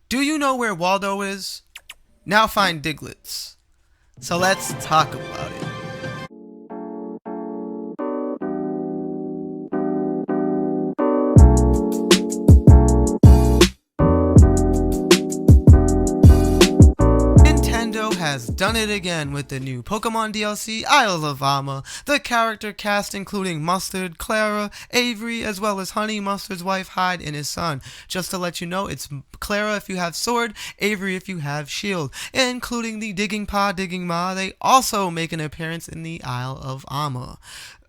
Do you know where Waldo is? Now find Diglets. So let's talk about it. Nintendo has done it again with the new Pokemon DLC, Isle of Armor. The character cast including Mustard, Clara, Avery, as well as Honey, Mustard's wife, Hyde, and his son. Just to let you know, it's Clara if you have Sword, Avery if you have Shield. Including the Digging Pa, Digging Ma, they also make an appearance in the Isle of Armor.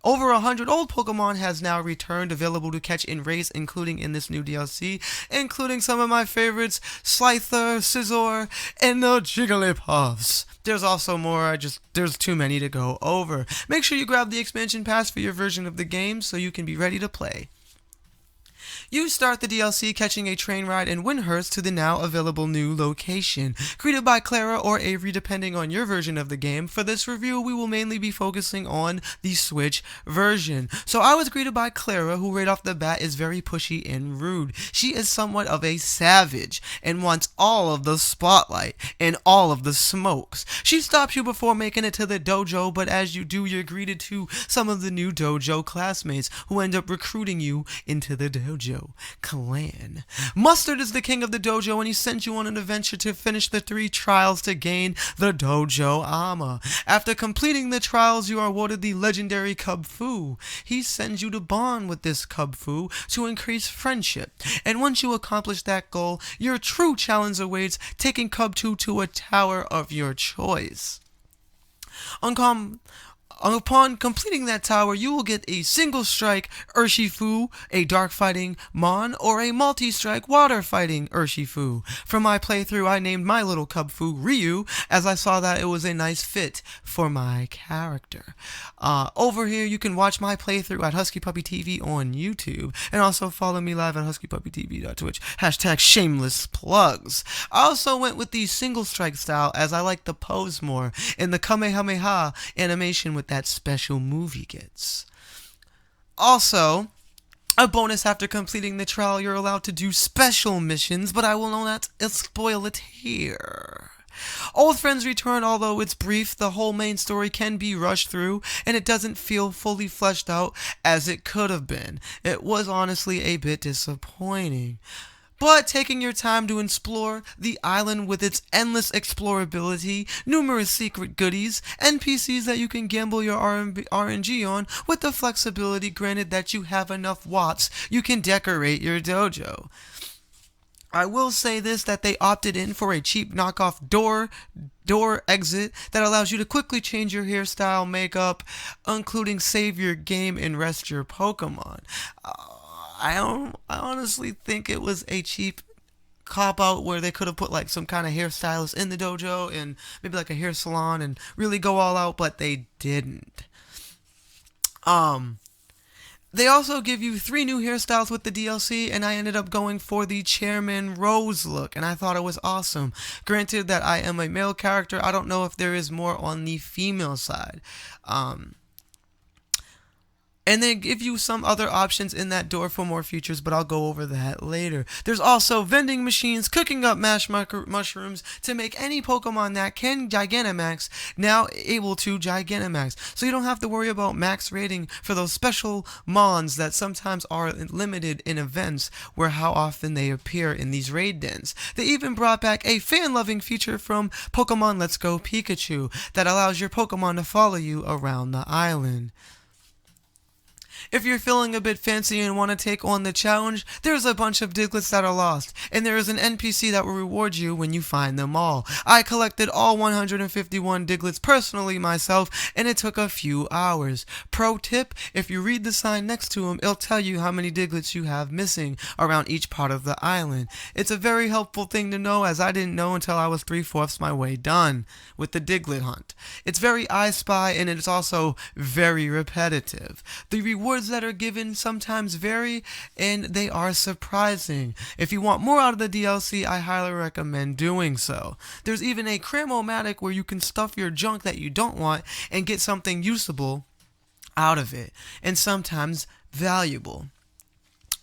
Over 100 old Pokemon has now returned, available to catch in race, including in this new DLC, including some of my favorites, Slifer, Scizor, and the Jigglypuffs. There's also more, there's too many to go over. Make sure you grab the expansion pass for your version of the game so you can be ready to play. You start the DLC catching a train ride in Windhurst to the now available new location, greeted by Clara or Avery depending on your version of the game. For this review, we will mainly be focusing on the Switch version. So I was greeted by Clara, who right off the bat is very pushy and rude. She is somewhat of a savage and wants all of the spotlight and all of the smokes. She stops you before making it to the dojo, but as you do, you're greeted to some of the new dojo classmates who end up recruiting you into the dojo clan. Mustard is the king of the dojo, and he sends you on an adventure to finish the 3 trials to gain the dojo armor. After completing the trials, you are awarded the legendary Cub Fu. He sends you to bond with this Cub Fu to increase friendship. And once you accomplish that goal, your true challenge awaits, taking Cub 2 to a tower of your choice. Upon completing that tower, you will get a single strike Urshifu, a dark fighting Mon, or a multi-strike water fighting Urshifu. For my playthrough, I named my little Cubfu Ryu, as I saw that it was a nice fit for my character. Over here, you can watch my playthrough at Husky Puppy TV on YouTube, and also follow me live at huskypuppytv.twitch. # shameless plugs. I also went with the single strike style, as I like the pose more, in the Kamehameha animation with that special move he gets. Also, a bonus after completing the trial, you're allowed to do special missions, but I will not spoil it here. Old friends return, although it's brief. The whole main story can be rushed through, and it doesn't feel fully fleshed out as it could have been. It was honestly a bit disappointing. But taking your time to explore the island with its endless explorability, numerous secret goodies, NPCs that you can gamble your RNG on, with the flexibility granted that you have enough watts, you can decorate your dojo. I will say this, that they opted in for a cheap knockoff door exit that allows you to quickly change your hairstyle, makeup, including save your game and rest your Pokemon. I honestly think it was a cheap cop out where they could have put like some kind of hairstylist in the dojo and maybe like a hair salon and really go all out, but they didn't. They also give you 3 new hairstyles with the DLC, and I ended up going for the Chairman Rose look, and I thought it was awesome. Granted that I am a male character, I don't know if there is more on the female side. And they give you some other options in that door for more features, but I'll go over that later. There's also vending machines cooking up mashed mushrooms to make any Pokemon that can Gigantamax now able to Gigantamax. So you don't have to worry about max rating for those special Mons that sometimes are limited in events where how often they appear in these raid dens. They even brought back a fan-loving feature from Pokemon Let's Go Pikachu that allows your Pokemon to follow you around the island. If you're feeling a bit fancy and want to take on the challenge, there's a bunch of Diglets that are lost, and there is an NPC that will reward you when you find them all. I collected all 151 Diglets personally myself, and it took a few hours. Pro tip, if you read the sign next to him, it'll tell you how many Diglets you have missing around each part of the island. It's a very helpful thing to know, as I didn't know until I was 3/4 my way done with the Diglet hunt. It's very I Spy, and it's also very repetitive. The rewards that are given sometimes vary, and they are surprising. If you want more out of the DLC, I highly recommend doing so. There's even a Cramomatic where you can stuff your junk that you don't want and get something usable out of it, and sometimes valuable.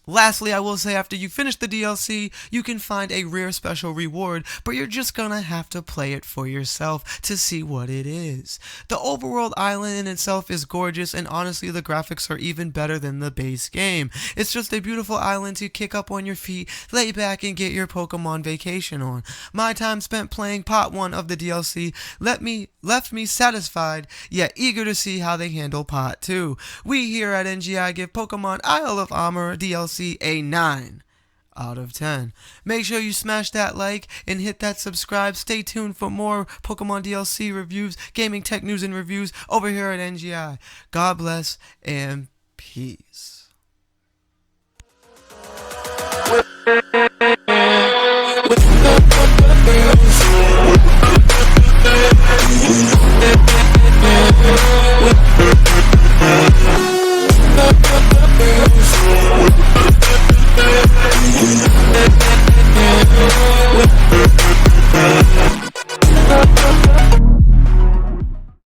Lastly, I will say after you finish the DLC, you can find a rare special reward, but you're just gonna have to play it for yourself to see what it is. The overworld island in itself is gorgeous, and honestly the graphics are even better than the base game. It's just a beautiful island to kick up on your feet, lay back and get your Pokemon vacation on. My time spent playing Part 1 of the DLC left me satisfied, yet eager to see how they handle Part 2. We here at NGI give Pokemon Isle of Armor DLC a 9 out of 10. Make sure you smash that like and hit that subscribe. Stay tuned for more Pokemon DLC reviews, gaming tech news and reviews over here at NGI. God bless and peace.